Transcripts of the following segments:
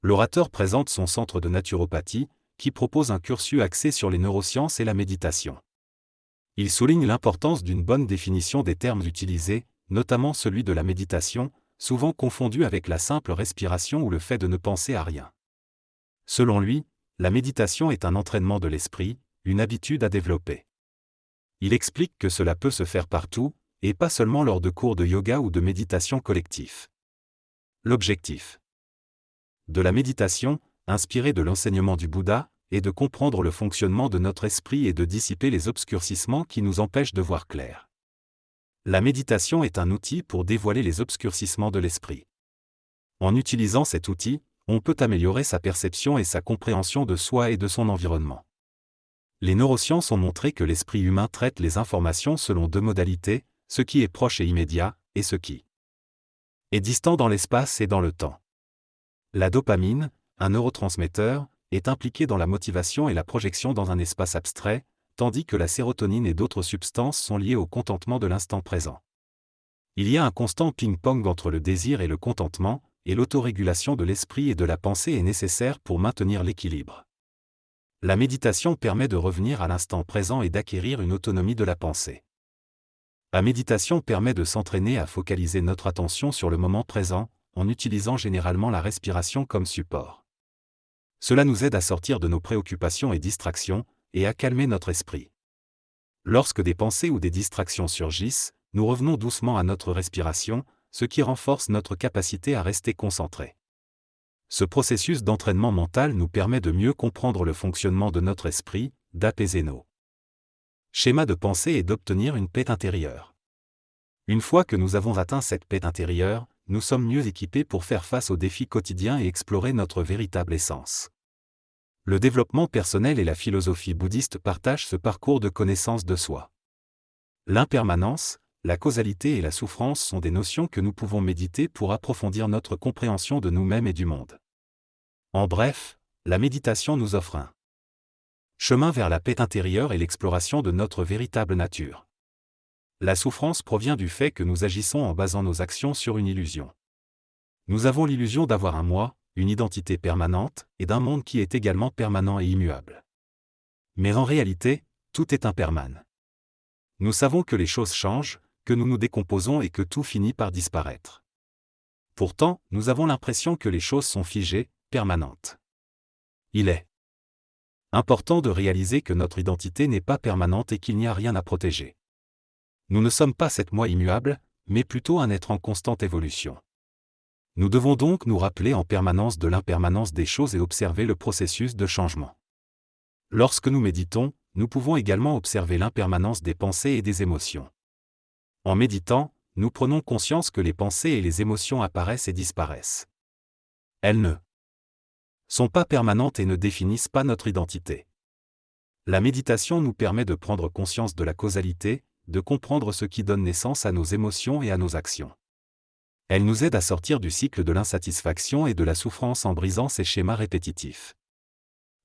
L'orateur présente son centre de naturopathie, qui propose un cursus axé sur les neurosciences et la méditation. Il souligne l'importance d'une bonne définition des termes utilisés, notamment celui de la méditation, souvent confondu avec la simple respiration ou le fait de ne penser à rien. Selon lui, la méditation est un entraînement de l'esprit, une habitude à développer. Il explique que cela peut se faire partout, et pas seulement lors de cours de yoga ou de méditation collectif. L'objectif de la méditation, inspirée de l'enseignement du Bouddha, est de comprendre le fonctionnement de notre esprit et de dissiper les obscurcissements qui nous empêchent de voir clair. La méditation est un outil pour dévoiler les obscurcissements de l'esprit. En utilisant cet outil, on peut améliorer sa perception et sa compréhension de soi et de son environnement. Les neurosciences ont montré que l'esprit humain traite les informations selon deux modalités, ce qui est proche et immédiat, et ce qui est distant dans l'espace et dans le temps. La dopamine, un neurotransmetteur, est impliquée dans la motivation et la projection dans un espace abstrait, tandis que la sérotonine et d'autres substances sont liées au contentement de l'instant présent. Il y a un constant ping-pong entre le désir et le contentement, et l'autorégulation de l'esprit et de la pensée est nécessaire pour maintenir l'équilibre. La méditation permet de revenir à l'instant présent et d'acquérir une autonomie de la pensée. La méditation permet de s'entraîner à focaliser notre attention sur le moment présent, en utilisant généralement la respiration comme support. Cela nous aide à sortir de nos préoccupations et distractions, et à calmer notre esprit. Lorsque des pensées ou des distractions surgissent, nous revenons doucement à notre respiration, ce qui renforce notre capacité à rester concentrés. Ce processus d'entraînement mental nous permet de mieux comprendre le fonctionnement de notre esprit, d'apaiser nos schémas de pensée et d'obtenir une paix intérieure. Une fois que nous avons atteint cette paix intérieure, nous sommes mieux équipés pour faire face aux défis quotidiens et explorer notre véritable essence. Le développement personnel et la philosophie bouddhiste partagent ce parcours de connaissance de soi. L'impermanence, la causalité et la souffrance sont des notions que nous pouvons méditer pour approfondir notre compréhension de nous-mêmes et du monde. En bref, la méditation nous offre un chemin vers la paix intérieure et l'exploration de notre véritable nature. La souffrance provient du fait que nous agissons en basant nos actions sur une illusion. Nous avons l'illusion d'avoir un moi, une identité permanente, et d'un monde qui est également permanent et immuable. Mais en réalité, tout est impermanent. Nous savons que les choses changent, que nous nous décomposons et que tout finit par disparaître. Pourtant, nous avons l'impression que les choses sont figées, permanentes. Il est important de réaliser que notre identité n'est pas permanente et qu'il n'y a rien à protéger. Nous ne sommes pas cet moi immuable, mais plutôt un être en constante évolution. Nous devons donc nous rappeler en permanence de l'impermanence des choses et observer le processus de changement. Lorsque nous méditons, nous pouvons également observer l'impermanence des pensées et des émotions. En méditant, nous prenons conscience que les pensées et les émotions apparaissent et disparaissent. Elles ne sont pas permanentes et ne définissent pas notre identité. La méditation nous permet de prendre conscience de la causalité, de comprendre ce qui donne naissance à nos émotions et à nos actions. Elle nous aide à sortir du cycle de l'insatisfaction et de la souffrance en brisant ces schémas répétitifs.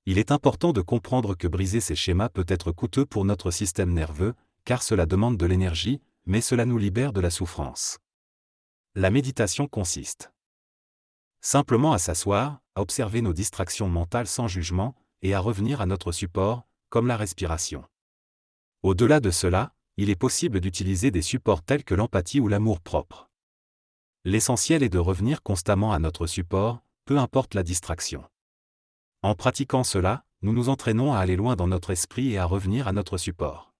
Il est important de comprendre que briser ces schémas peut être coûteux pour notre système nerveux, car cela demande de l'énergie, mais cela nous libère de la souffrance. La méditation consiste simplement à s'asseoir, à observer nos distractions mentales sans jugement, et à revenir à notre support, comme la respiration. Au-delà de cela, il est possible d'utiliser des supports tels que l'empathie ou l'amour-propre. L'essentiel est de revenir constamment à notre support, peu importe la distraction. En pratiquant cela, nous nous entraînons à aller loin dans notre esprit et à revenir à notre support.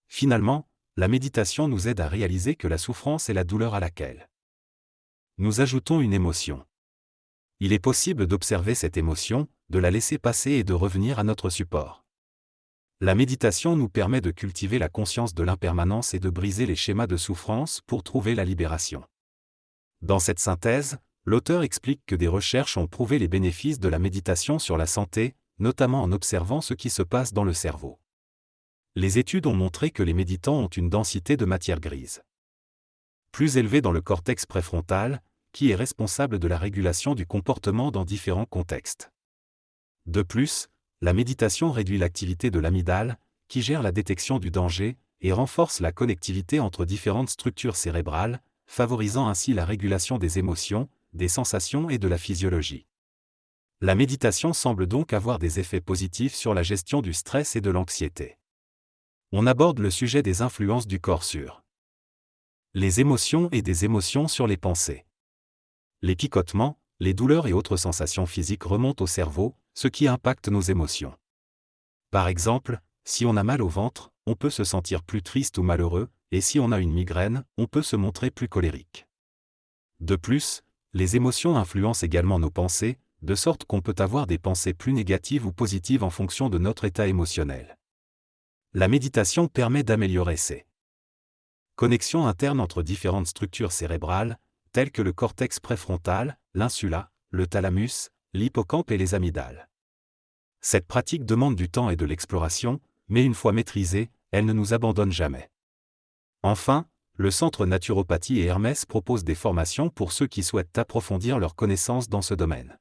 Finalement, la méditation nous aide à réaliser que la souffrance est la douleur à laquelle nous ajoutons une émotion. Il est possible d'observer cette émotion, de la laisser passer et de revenir à notre support. La méditation nous permet de cultiver la conscience de l'impermanence et de briser les schémas de souffrance pour trouver la libération. Dans cette synthèse, l'auteur explique que des recherches ont prouvé les bénéfices de la méditation sur la santé, notamment en observant ce qui se passe dans le cerveau. Les études ont montré que les méditants ont une densité de matière grise plus élevée dans le cortex préfrontal, qui est responsable de la régulation du comportement dans différents contextes. De plus, la méditation réduit l'activité de l'amygdale, qui gère la détection du danger, et renforce la connectivité entre différentes structures cérébrales, favorisant ainsi la régulation des émotions, des sensations et de la physiologie. La méditation semble donc avoir des effets positifs sur la gestion du stress et de l'anxiété. On aborde le sujet des influences du corps sur les émotions et des émotions sur les pensées. Les picotements, les douleurs et autres sensations physiques remontent au cerveau, ce qui impacte nos émotions. Par exemple, si on a mal au ventre, on peut se sentir plus triste ou malheureux, et si on a une migraine, on peut se montrer plus colérique. De plus, les émotions influencent également nos pensées, de sorte qu'on peut avoir des pensées plus négatives ou positives en fonction de notre état émotionnel. La méditation permet d'améliorer ces connexions internes entre différentes structures cérébrales, telles que le cortex préfrontal, l'insula, le thalamus, l'hippocampe et les amygdales. Cette pratique demande du temps et de l'exploration, mais une fois maîtrisée, elle ne nous abandonne jamais. Enfin, le Centre Naturopathie et Hermès propose des formations pour ceux qui souhaitent approfondir leurs connaissances dans ce domaine.